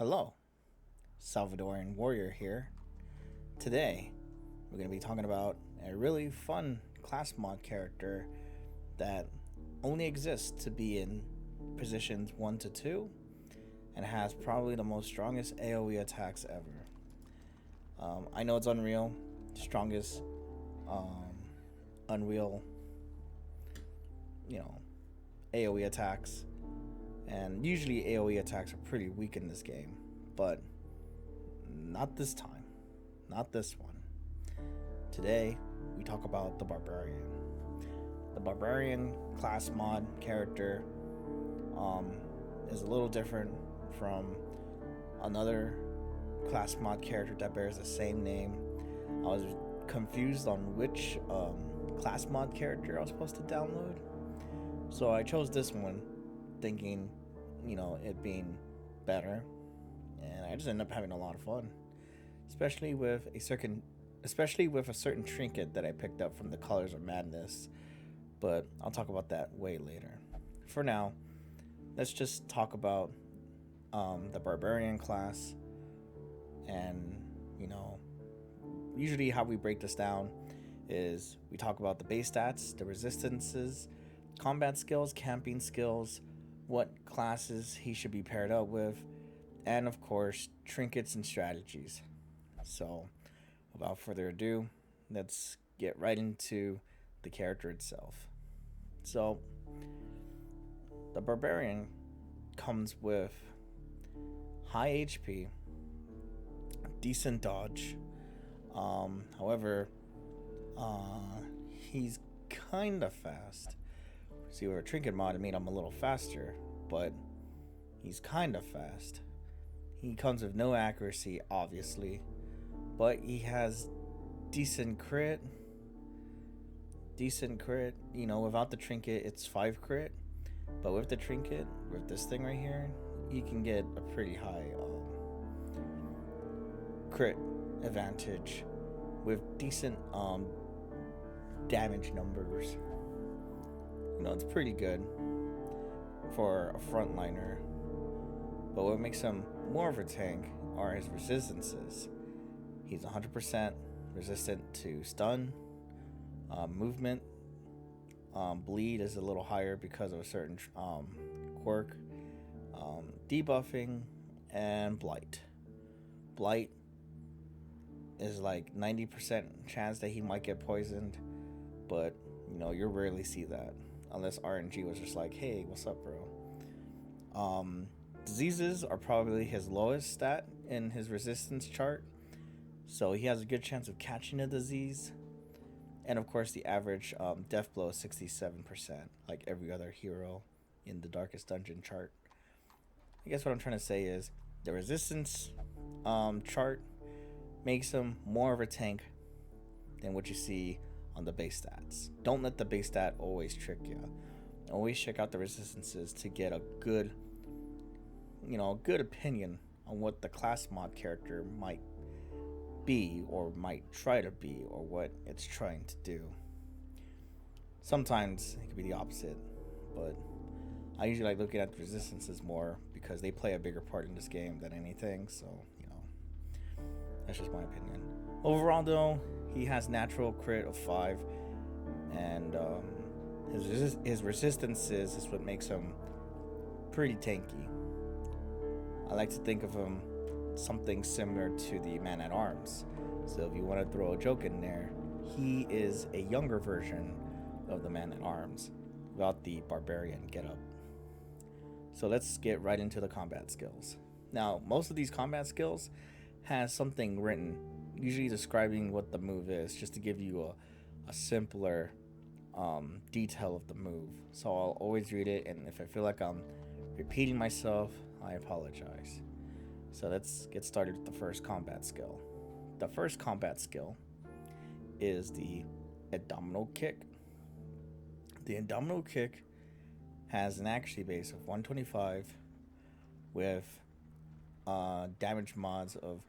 Hello, Salvadorian Warrior here. Today, we're going to be talking about a really fun class mod character that only exists to be in positions 1 to 2 and has probably the most strongest AoE attacks ever. I know it's Unreal, strongest Unreal, AoE attacks, and usually AoE attacks are pretty weak in this game, but not this time, not this one. Today, we talk about the Barbarian. The Barbarian class mod character is a little different from another class mod character that bears the same name. I was confused on which class mod character I was supposed to download, so I chose this one, thinking, it being better, and I just ended up having a lot of fun, especially with a certain trinket that I picked up from the Colors of Madness. But I'll talk about that way later. For now, let's just talk about the Barbarian class, and usually how we break this down is we talk about the base stats, the resistances, combat skills, camping skills, what classes he should be paired up with, and of course, trinkets and strategies. So, without further ado, let's get right into the character itself. So, the Barbarian comes with high HP, decent dodge. However, he's kind of fast. See, with a trinket mod, it made him a little faster, but he's kind of fast. He comes with no accuracy, obviously, but he has decent crit. Without the trinket, it's 5 crit, but with the trinket, with this thing right here, you can get a pretty high crit advantage with decent damage numbers. It's pretty good for a frontliner, but what makes him more of a tank are his resistances. He's 100% resistant to stun, movement, bleed is a little higher because of a certain quirk, debuffing, and blight. Blight is like 90% chance that he might get poisoned, but you rarely see that unless RNG was just like, hey, what's up, bro? Diseases are probably his lowest stat in his resistance chart, so he has a good chance of catching a disease. And of course, the average death blow is 67%, like every other hero in the Darkest Dungeon chart. I guess what I'm trying to say is the resistance chart makes him more of a tank than what you see on the base stats. Don't let the base stat always trick you. Always check out the resistances to get a good opinion on what the class mod character might be or might try to be, or what it's trying to do. Sometimes it could be the opposite, but I usually like looking at the resistances more because they play a bigger part in this game than anything. So that's just my opinion. Overall, though, he has natural crit of 5, and his resistances is what makes him pretty tanky. I like to think of him something similar to the Man-at-Arms. So if you want to throw a joke in there, he is a younger version of the Man-at-Arms without the Barbarian getup. So let's get right into the combat skills. Now, most of these combat skills has something written, usually describing what the move is, just to give you a simpler detail of the move. So I'll always read it, and if I feel like I'm repeating myself, I apologize. So let's get started with the first combat skill. The first combat skill is the Abdominal Kick. The Abdominal Kick has an accuracy base of 125 with damage mods of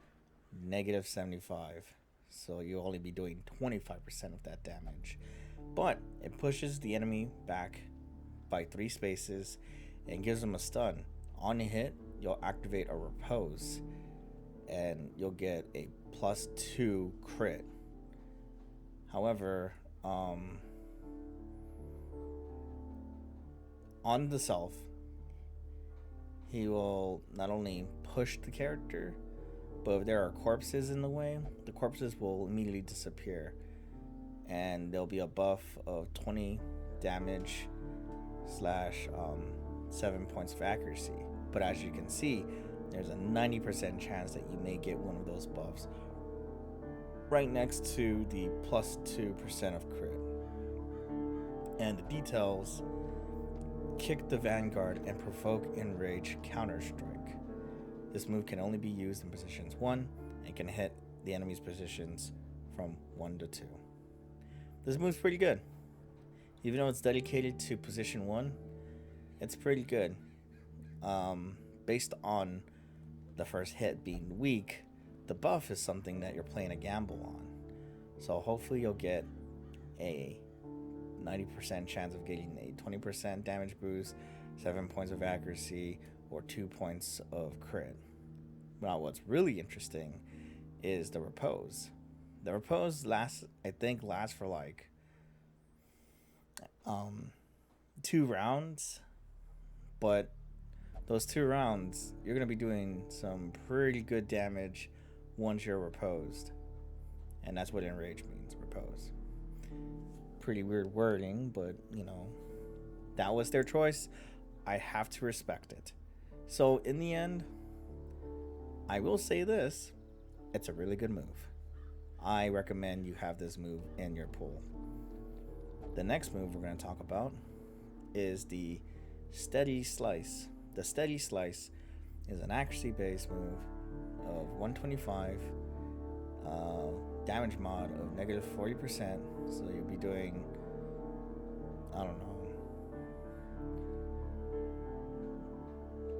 -75. So you'll only be doing 25% of that damage. But it pushes the enemy back by 3 spaces and gives them a stun on a hit you'll activate a repose, and you'll get a +2 crit. However, on the self, he will not only push the character, but if there are corpses in the way, the corpses will immediately disappear, and there'll be a buff of 20 damage slash 7 points of accuracy. But as you can see, there's a 90% chance that you may get one of those buffs right next to the +2% of crit. And the details: kick the Vanguard and provoke Enrage Counter-Strike. This move can only be used in positions 1 and can hit the enemy's positions from 1 to 2. This move's pretty good. Even though it's dedicated to position 1, it's pretty good. Based on the first hit being weak, the buff is something that you're playing a gamble on. So hopefully you'll get a 90% chance of getting a 20% damage boost, 7 points of accuracy, or 2 points of crit. Now what's really interesting is the repose. The repose lasts for like 2 rounds, but those 2 rounds you're gonna be doing some pretty good damage once you're reposed, and that's what enrage means, repose. Pretty weird wording, but that was their choice. I have to respect it. So in the end, I will say this: it's a really good move. I recommend you have this move in your pool. The next move we're going to talk about is the Steady Slice. The Steady Slice is an accuracy-based move of 125, damage mod of -40%. So you'll be doing, I don't know,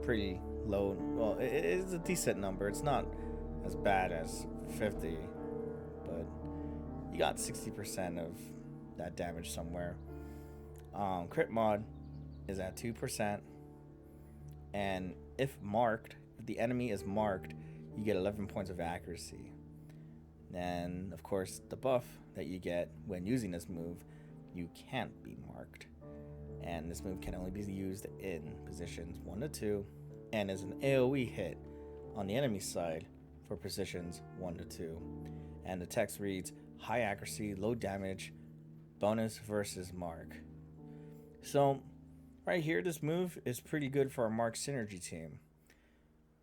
pretty low. Well, it is a decent number. It's not as bad as 50, but you got 60% of that damage somewhere. Crit mod is at 2%, and if the enemy is marked, you get 11 points of accuracy. And of course, the buff that you get when using this move, you can't be marked, and this move can only be used in positions 1 to 2, and is an AoE hit on the enemy side for positions 1 to 2. And the text reads: high accuracy, low damage, bonus versus mark. So right here, this move is pretty good for our mark synergy team.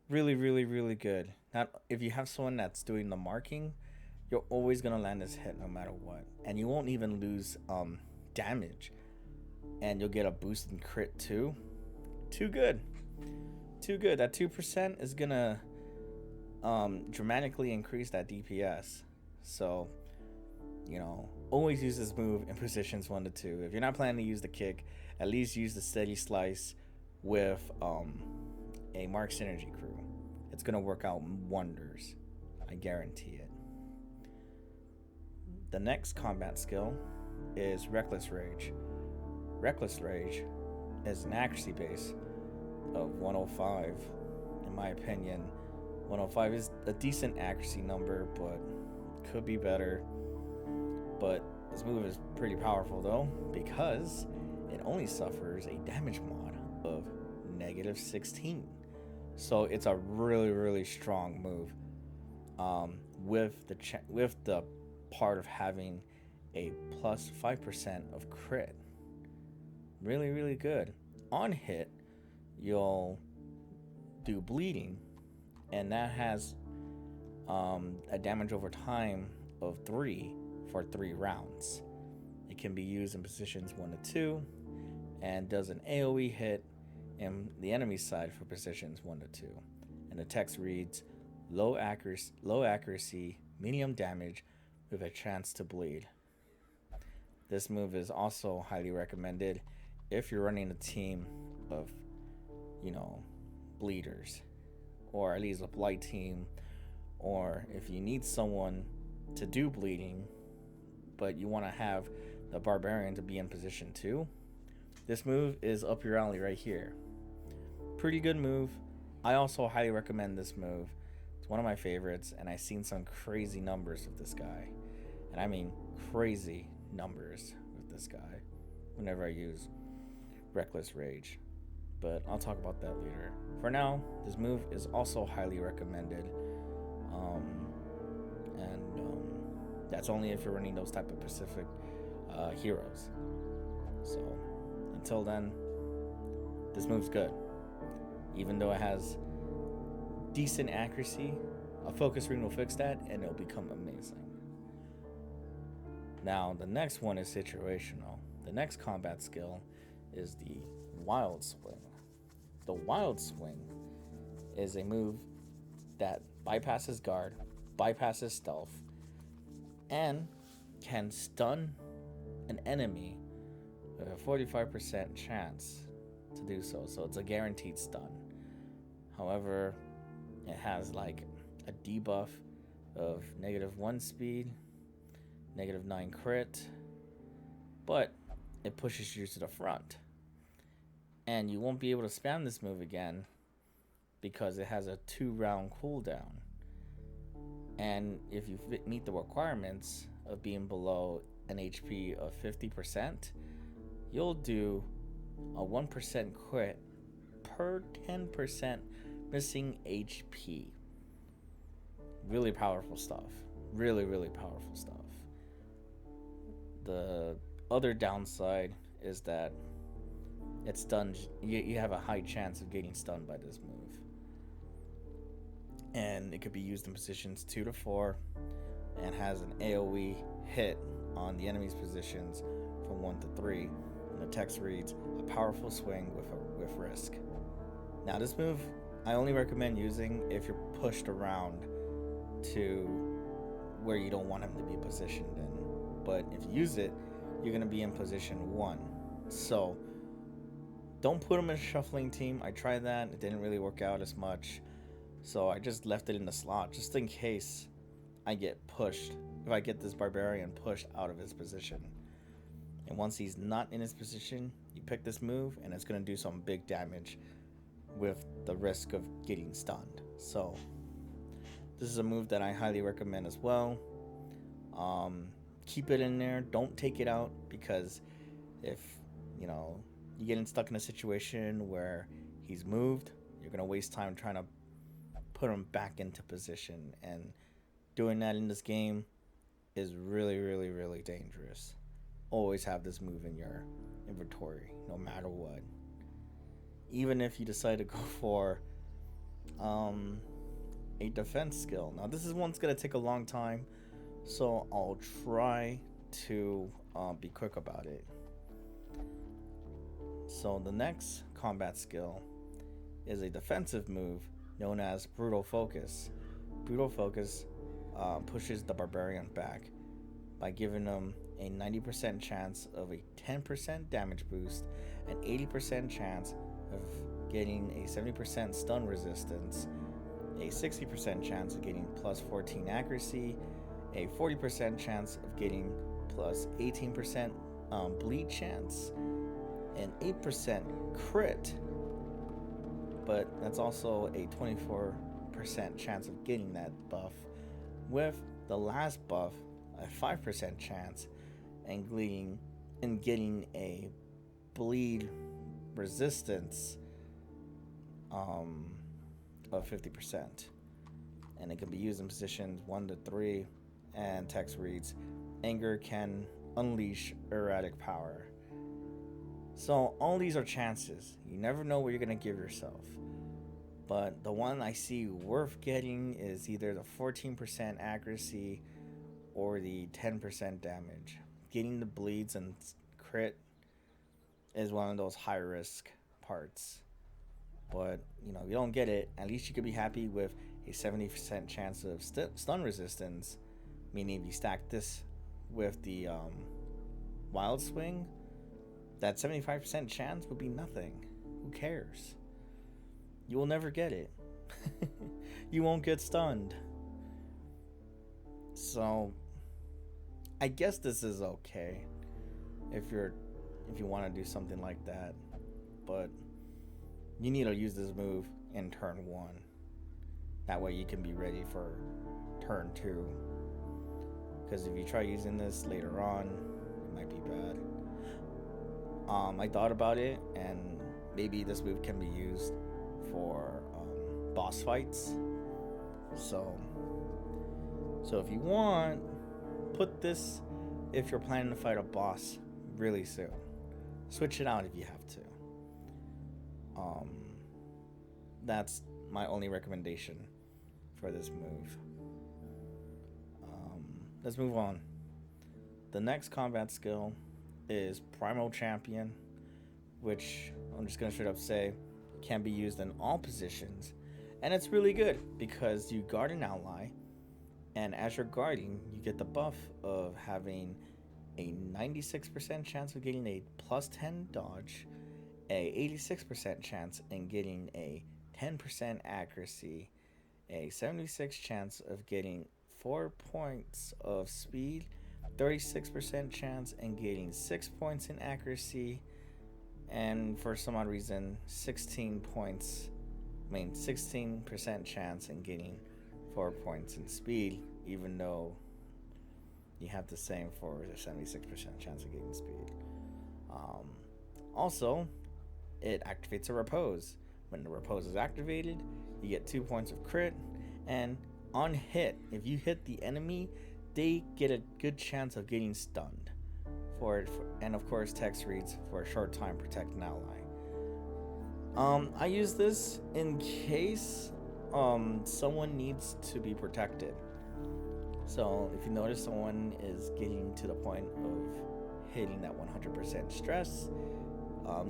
Really, really, really good. Now, if you have someone that's doing the marking, you're always gonna land this hit no matter what, and you won't even lose damage, and you'll get a boost in crit too. Too good. That 2% is gonna dramatically increase that DPS. So always use this move in positions 1 to 2. If you're not planning to use the kick, at least use the Steady Slice with a mark synergy crew. It's gonna work out wonders, I guarantee it. The next combat skill is Reckless Rage. Reckless Rage is an accuracy base of 105. In my opinion, 105 is a decent accuracy number, but could be better. But this move is pretty powerful though, because it only suffers a damage mod of -16. So it's a really, really strong move, with the part of having a +5% of crit. Really, really good. On hit, you'll do bleeding, and that has a damage over time of 3 for 3 rounds. It can be used in positions 1 to 2, and does an AoE hit in the enemy side for positions 1 to 2. And the text reads: low accuracy, medium damage, with a chance to bleed. This move is also highly recommended if you're running a team of, bleeders, or at least a blight team, or if you need someone to do bleeding, but you want to have the barbarian to be in position 2. This move is up your alley right here. Pretty good move. I also highly recommend this move. It's one of my favorites, and I've seen some crazy numbers with this guy. And I mean crazy numbers with this guy whenever I use Reckless Rage. But I'll talk about that later. For now, this move is also highly recommended. And that's only if you're running those type of Pacific heroes. So until then, this move's good. Even though it has decent accuracy, a focus ring will fix that and it'll become amazing. Now, the next one is situational. The next combat skill is the Wild Swing. The Wild Swing is a move that bypasses guard, bypasses stealth, and can stun an enemy with a 45% chance to do so. So it's a guaranteed stun. However, it has like a debuff of -1 speed, -9 crit, but it pushes you to the front. And you won't be able to spam this move again because it has a 2-round cooldown. And if you meet the requirements of being below an HP of 50%, you'll do a 1% crit per 10% missing HP. Really powerful stuff. Really, really powerful stuff. The other downside is that it's stunned. You have a high chance of getting stunned by this move. And it could be used in positions 2 to 4 and has an AoE hit on the enemy's positions from 1 to 3. And the text reads, a powerful swing with risk. Now this move I only recommend using if you're pushed around to where you don't want him to be positioned in. But if you use it, you're going to be in position 1. So don't put him in a shuffling team. I tried that. It didn't really work out as much. So I just left it in the slot just in case I get pushed. If I get this barbarian pushed out of his position. And once he's not in his position, you pick this move and it's going to do some big damage with the risk of getting stunned. So this is a move that I highly recommend as well. Keep it in there. Don't take it out, because if you're getting stuck in a situation where he's moved, you're going to waste time trying to put him back into position, and doing that in this game is really, really, really dangerous. Always have this move in your inventory, no matter what. Even if you decide to go for a defense skill. Now this is one that's going to take a long time, so I'll try to be quick about it. So the next combat skill is a defensive move known as Brutal Focus. Brutal Focus pushes the barbarian back by giving them a 90% chance of a 10% damage boost, an 80% chance of getting a 70% stun resistance, a 60% chance of getting plus 14 accuracy, a 40% chance of getting plus 18% bleed chance, an 8% crit, but that's also a 24% chance of getting that buff, with the last buff a 5% chance and getting a bleed resistance of 50%, and it can be used in positions 1 to 3, and text reads, anger can unleash erratic power. So all these are chances. You never know what you're going to give yourself. But the one I see worth getting is either the 14% accuracy or the 10% damage. Getting the bleeds and crit is one of those high risk parts. But you don't get it, at least you could be happy with a 70% chance of stun resistance. Meaning if you stack this with the Wild Swing, that 75% chance would be nothing. Who cares? You will never get it. You won't get stunned. So I guess this is okay if you want to do something like that, but you need to use this move in turn 1. That way you can be ready for turn 2. Because if you try using this later on, it might be bad. I thought about it, and maybe this move can be used for boss fights. So if you want, put this if you're planning to fight a boss really soon. Switch it out if you have to. That's my only recommendation for this move. Let's move on. The next combat skill is Primal Champion, which I'm just going to straight up say can be used in all positions. And it's really good because you guard an ally, and as you're guarding, you get the buff of having a 96% chance of getting a plus 10 dodge, a 86% chance in getting a 10% accuracy, a 76 chance of getting 4 points of speed, 36% chance in getting 6 points in accuracy, and for some odd reason 16% chance in getting 4 points in speed, even though you have the same for the 76% chance of getting speed. Also, it activates a repose. When the repose is activated, you get 2 points of crit, and on hit, if you hit the enemy, they get a good chance of getting stunned. And of course, text reads for a short time, protect an ally. I use this in case someone needs to be protected. So if you notice someone is getting to the point of hitting that 100% stress,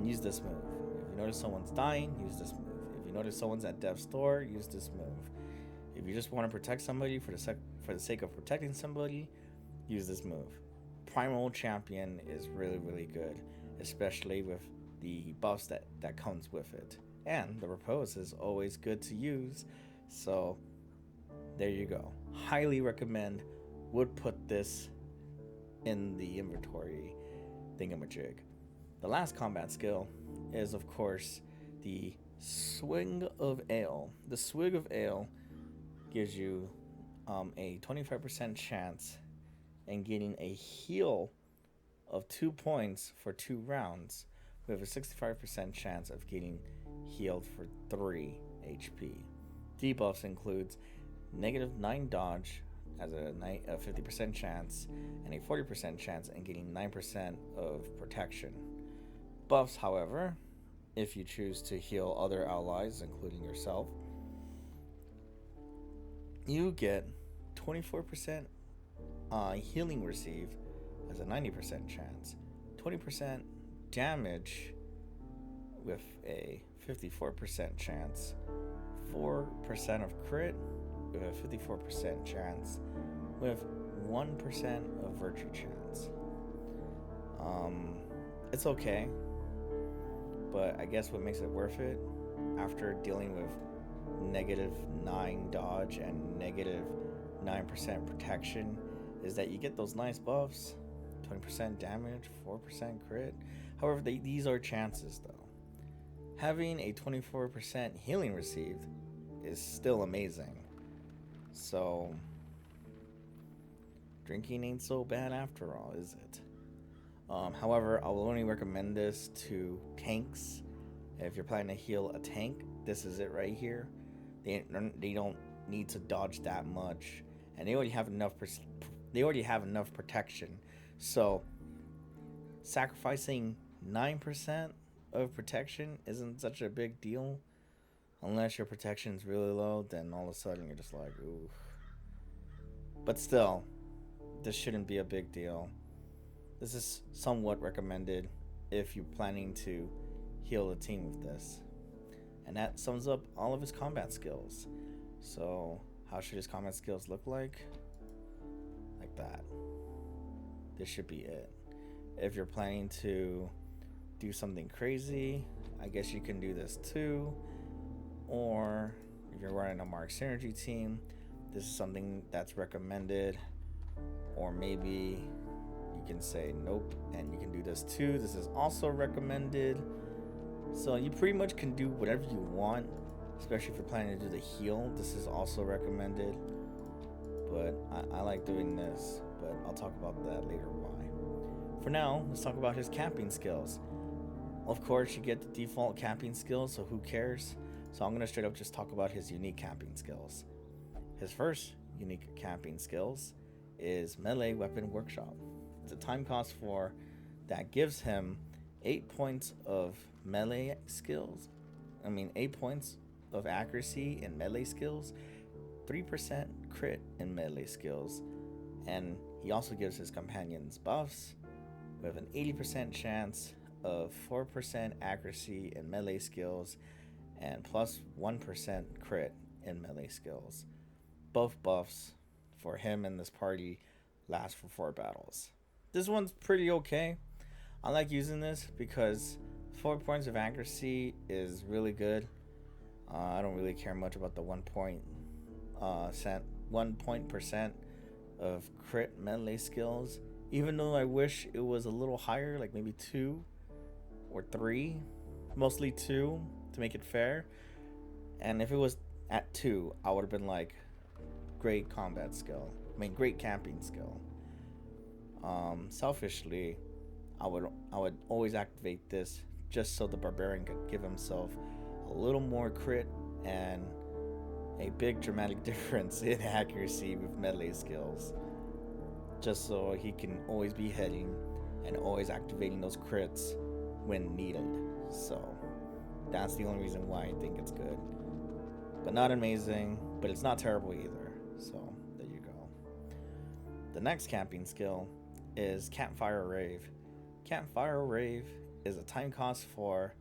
use this move. If you notice someone's dying, use this move. If you notice someone's at death's door, use this move. If you just want to protect somebody for the sake of protecting somebody, use this move. Primal Champion is really, really good, especially with the buffs that comes with it. And the repose is always good to use, so there you go. Highly recommend. Would put this in the inventory thingamajig. The last combat skill is, of course, the Swig of Ale. The Swig of Ale gives you a 25% chance in getting a heal of 2 points for 2 rounds, with a 65% chance of getting healed for 3 HP. Debuffs includes -9 dodge as a 50% chance, and a 40% chance in getting 9% of protection. Buffs, however, if you choose to heal other allies, including yourself, you get 24% healing received as a 90% chance, 20% damage with a 54% chance, 4% of crit with a 54% chance, with 1% of virtue chance. It's okay, but I guess what makes it worth it, after dealing with -9 dodge and -9% protection, is that you get those nice buffs, 20% damage, 4% crit. However, these are chances though. Having a 24% healing received is still amazing. So drinking ain't so bad after all, is it? However, I will only recommend this to tanks. If you're planning to heal a tank, this is it right here. They don't need to dodge that much, and they already have enough protection. So sacrificing 9% of protection isn't such a big deal, unless your protection is really low. Then all of a sudden you're just like, ooh. But still, this shouldn't be a big deal. This is somewhat recommended if you're planning to heal a team with this. And that sums up all of his combat skills. So how should his combat skills look like? Like that. This should be it. If you're planning to do something crazy, I guess you can do this too. Or if you're running a Mark Synergy team, this is something that's recommended. Or maybe you can say nope, and you can do this too. This is also recommended. So you pretty much can do whatever you want especially if you're planning to do the heal. This is also recommended, but I like doing this, but I'll talk about that later why. For now, let's talk about his camping skills. Of course, you get the default camping skills, so who cares? So I'm going to straight up just talk about his unique camping skills. His first unique camping skills is Melee Weapon Workshop. It's a time cost 4 that gives him 8 points of melee skills. 8 points of accuracy in melee skills, 3% crit in melee skills, and he also gives his companions buffs with an 80% chance of 4% accuracy in melee skills and plus 1% crit in melee skills. Both buffs for him and this party last for 4 battles. This one's pretty okay. I like using this because 4 points of accuracy is really good. I don't really care much about the 1 point percent of crit melee skills, even though I wish it was a little higher, like maybe 2 or 3, mostly 2 to make it fair. And if it was at 2, I would have been like, great combat skill. Great camping skill. Selfishly, I would always activate this just so the barbarian could give himself a little more crit and a big dramatic difference in accuracy with melee skills, just so he can always be hitting and always activating those crits when needed. So that's the only reason why I think it's good, but not amazing, but it's not terrible either. So there you go. The next camping skill is Campfire Rave. Campfire Rave is a time cost 4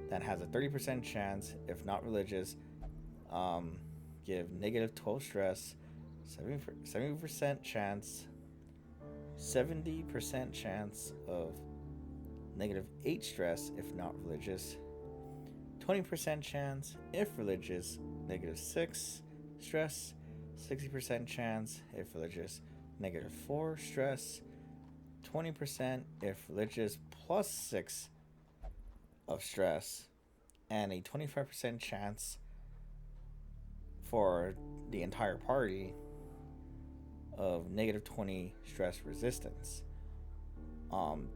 that has a 30% chance, if not religious, give negative 12 stress, 70% chance of negative 8 stress if not religious, 20% chance if religious, negative 6 stress, 60% chance if religious, negative 4 stress, 20% if religious plus 6 of stress, and a 25% chance for the entire party of negative 20 stress resistance.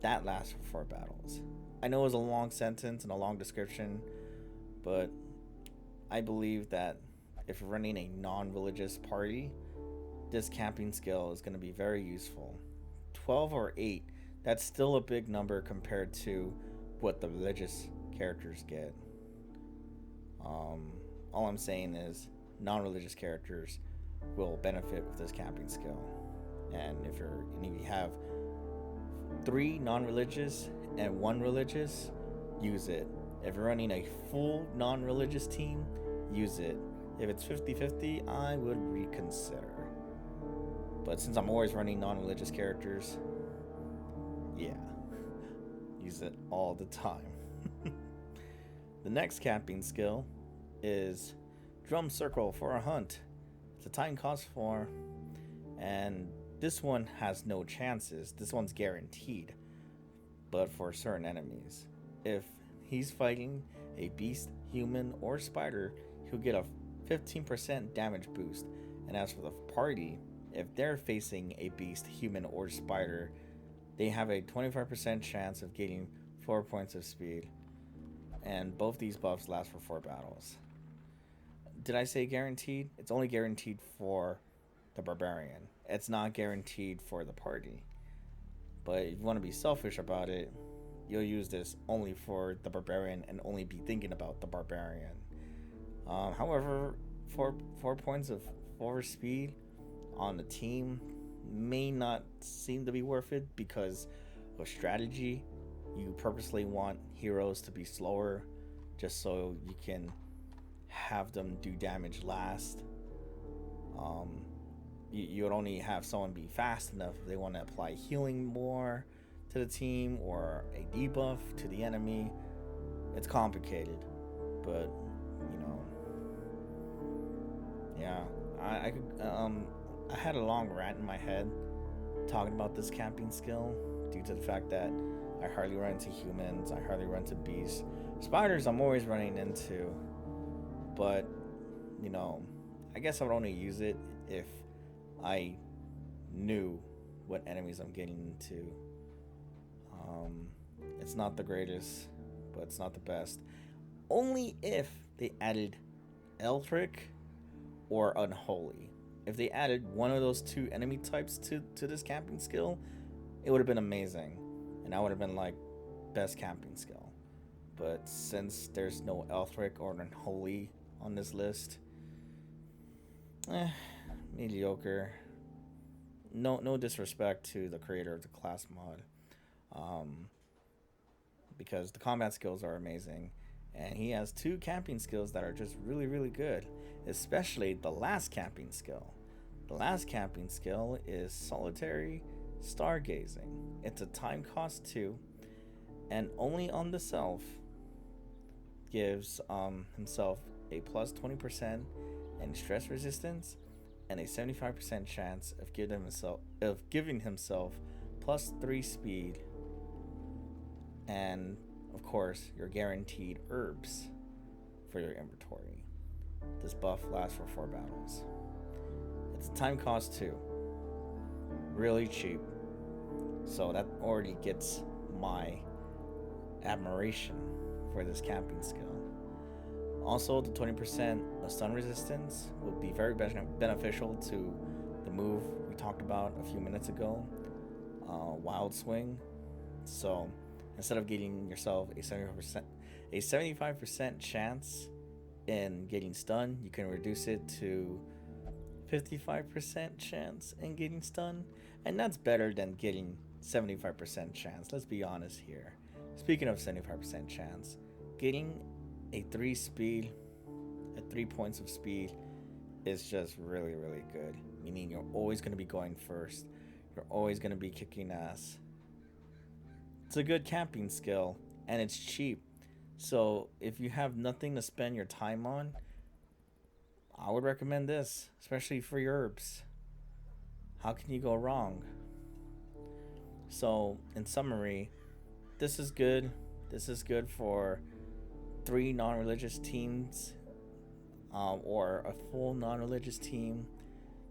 That lasts for 4 battles. I know it was a long sentence and a long description, but I believe that if you're running a non-religious party, this camping skill is going to be very useful. 12 or 8, that's still a big number compared to what the religious characters get. All I'm saying is non-religious characters will benefit with this camping skill. And if you have 3 non-religious and 1 religious, use it. If you're running a full non-religious team, use it. If it's 50-50, I would reconsider. But since I'm always running non-religious characters, yeah, use it all the time. The next camping skill is Drum Circle for a Hunt. It's a time cost 4, and this one has no chances. This one's guaranteed, but for certain enemies. If he's fighting a beast, human, or spider, he'll get a 15% damage boost. And as for the party, if they're facing a beast, human, or spider, they have a 25% chance of getting 4 points of speed. And both these buffs last for 4 battles. Did I say guaranteed? It's only guaranteed for the barbarian. It's not guaranteed for the party. But if you want to be selfish about it, you'll use this only for the barbarian and only be thinking about the barbarian. However, 4 points of forward speed on the team may not seem to be worth it because of strategy. You purposely want heroes to be slower just so you can have them do damage last. You would only have someone be fast enough if they want to apply healing more to the team or a debuff to the enemy. It's complicated, but yeah, I had a long rant in my head talking about this camping skill due to the fact that I hardly run into humans, I hardly run into beasts. Spiders I'm always running into, but you know, I guess I would only use it if I knew what enemies I'm getting into. Um, it's not the greatest, but it's not the best. Only if they added Eldritch or Unholy. If they added one of those two enemy types to this camping skill, it would have been amazing. And I would have been like, best camping skill. But since there's no Eldritch or Unholy on this list, mediocre. No disrespect to the creator of the class mod, um, because the combat skills are amazing, and he has two camping skills that are just really good. Especially the last camping skill. The last camping skill is solitary stargazing. It's a time cost 2, and only on the self gives himself a plus 20% in stress resistance and a 75% chance of giving himself plus 3 speed, and of course you're guaranteed herbs for your inventory. This buff lasts for 4 battles. It's a time cost 2, really cheap, so that already gets my admiration for this camping skill. Also, the 20% of stun resistance will be very beneficial to the move we talked about a few minutes ago, Wild Swing. So instead of getting yourself a 75% chance in getting stunned, you can reduce it to 55% chance in getting stunned, and that's better than getting 75% chance. Let's be honest here. Speaking of 75% chance, getting a 3 speed at 3 points of speed is just really good, meaning you're always going to be going first, you're always going to be kicking ass. It's a good camping skill, and it's cheap, so if you have nothing to spend your time on, I would recommend this, especially for your herbs. How can you go wrong? So in summary, this is good for 3 non-religious teams, or a full non-religious team.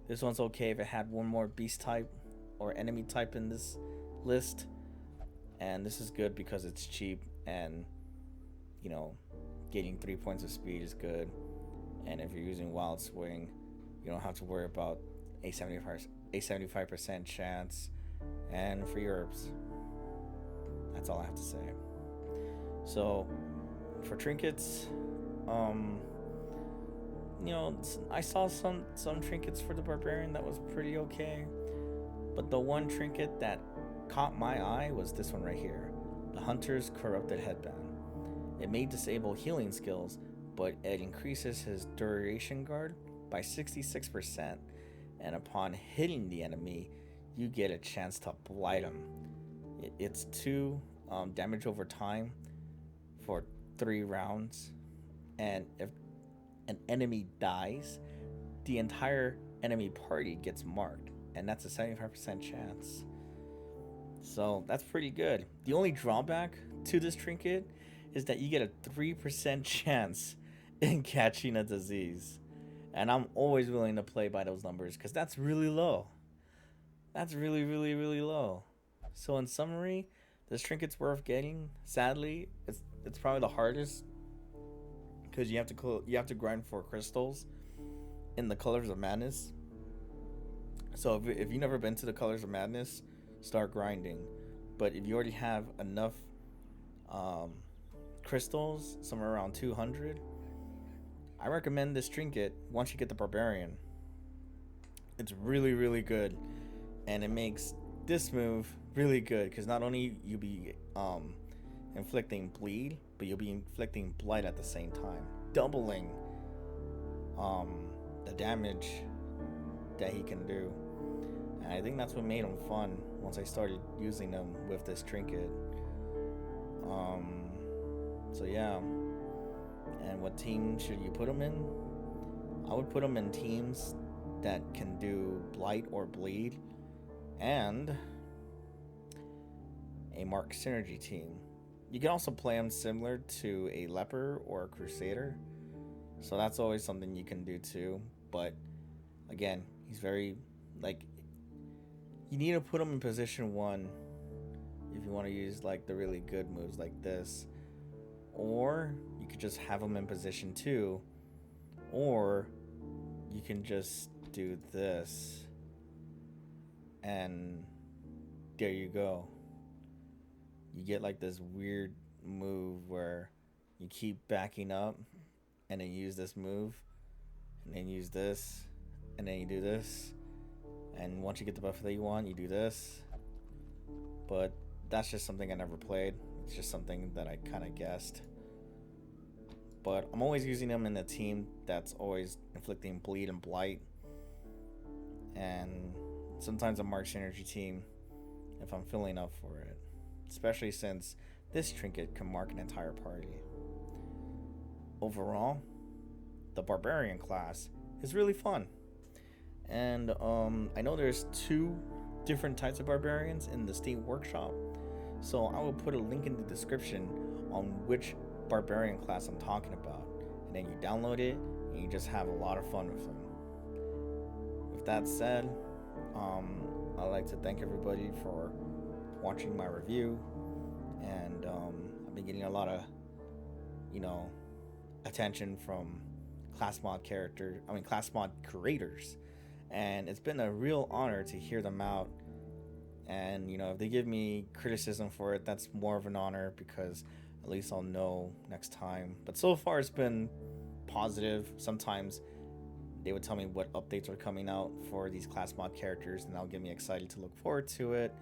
This one's okay if it had one more beast type or enemy type in this list, and this is good because it's cheap, and getting 3 points of speed is good. And if you're using Wild Swing, you don't have to worry about a 75% chance and free herbs. That's all I have to say. So for trinkets, I saw some trinkets for the Barbarian that was pretty okay, but the one trinket that caught my eye was this one right here, the Hunter's Corrupted Headband. It may disable healing skills, but it increases his duration guard by 66%, and upon hitting the enemy, you get a chance to blight him. It's 2 damage over time for 3 rounds, and if an enemy dies, the entire enemy party gets marked, and that's a 75% chance. So that's pretty good. The only drawback to this trinket is that you get a 3% chance in catching a disease, and I'm always willing to play by those numbers because that's really low. That's really low. So in summary, this trinket's worth getting. Sadly, it's probably the hardest because you have to grind for crystals in the Colors of Madness. So if you've never been to the Colors of Madness, start grinding. But if you already have enough crystals, somewhere around 200, I recommend this trinket once you get the Barbarian. It's really good, and it makes this move really good because not only you'll be inflicting bleed, but you'll be inflicting blight at the same time, doubling the damage that he can do. And I think that's what made him fun once I started using him with this trinket. So yeah. And what team should you put him in? I would put him in teams that can do blight or bleed, and a Mark Synergy team. You can also play him similar to a Leper or a Crusader. So that's always something you can do too. But again, he's very like you need to put him in position 1 if you want to use like the really good moves like this. Or you could just have him in position 2, or you can just do this, and there you go. You get like this weird move where you keep backing up and then use this move and then use this and then you do this, and once you get the buff that you want, you do this. But that's just something I never played. It's just something that I kind of guessed. But I'm always using them in a team that's always inflicting bleed and blight, and sometimes a March Energy team if I'm filling up for it, especially since this trinket can mark an entire party. Overall, the Barbarian class is really fun, and I know there's 2 different types of Barbarians in the Steam Workshop, so I will put a link in the description on which Barbarian class I'm talking about, and then you download it and you just have a lot of fun with them. With that said, I'd like to thank everybody for watching my review, and I've been getting a lot of attention from class mod creators, and it's been a real honor to hear them out. And if they give me criticism for it, that's more of an honor, because at least I'll know next time. But so far it's been positive. Sometimes they would tell me what updates are coming out for these class mod characters, and that'll get me excited to look forward to it.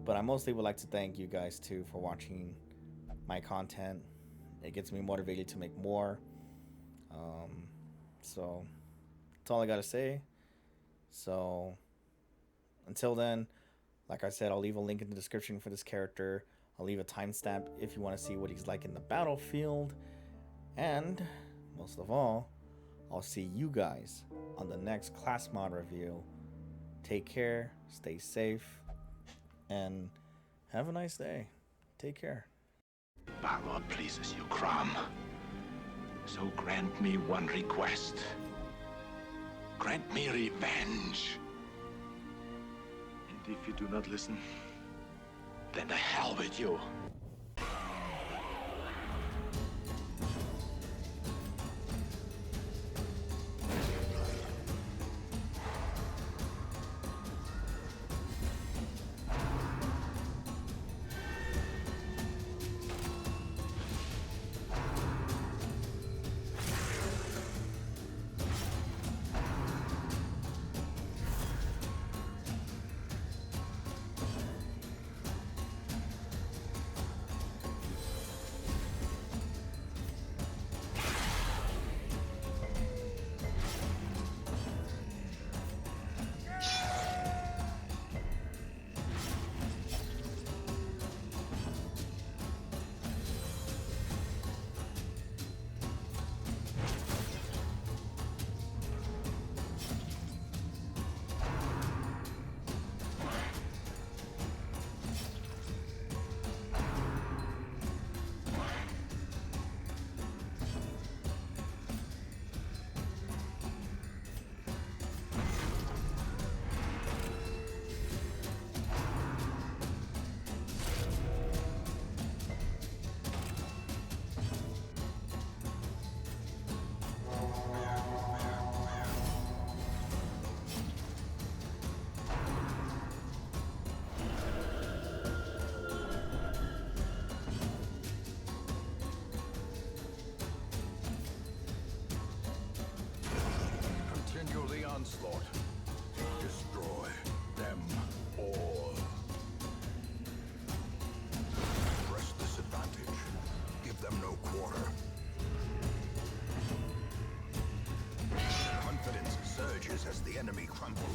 But I mostly would like to thank you guys too for watching my content. It gets me motivated to make more. So that's all I gotta say. So until then, like I said, I'll leave a link in the description for this character. I'll leave a timestamp if you want to see what he's like in the battlefield. And most of all, I'll see you guys on the next class mod review. Take care, stay safe, and have a nice day. Take care. Power pleases you, Crom. So grant me one request. Grant me revenge. And if you do not listen, then the hell with you. Onslaught. Destroy them all. Press this advantage. Give them no quarter. Confidence surges as the enemy crumbles.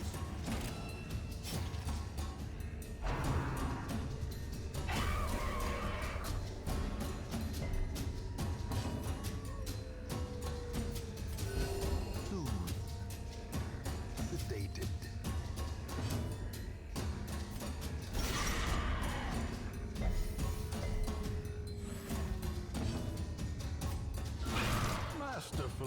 Masterful.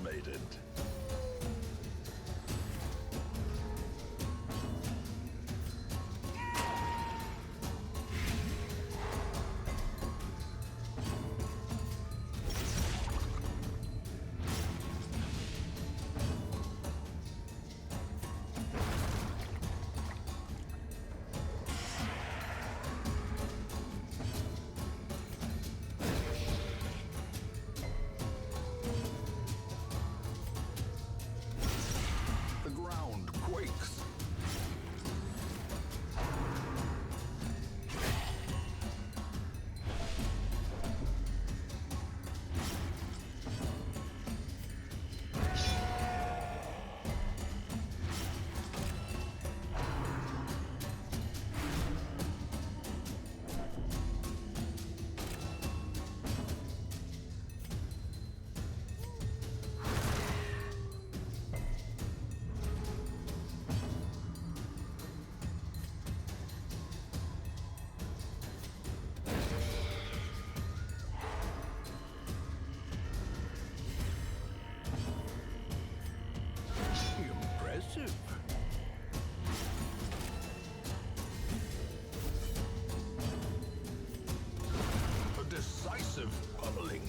decimated. The ground quakes. Impressive. A decisive pummeling.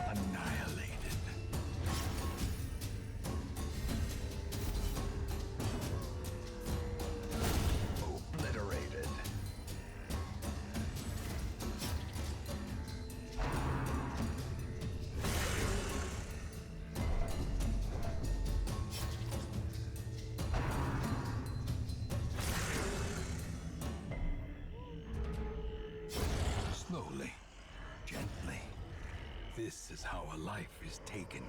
Annihilated. Obliterated. Slowly, gently. This is how a life is taken.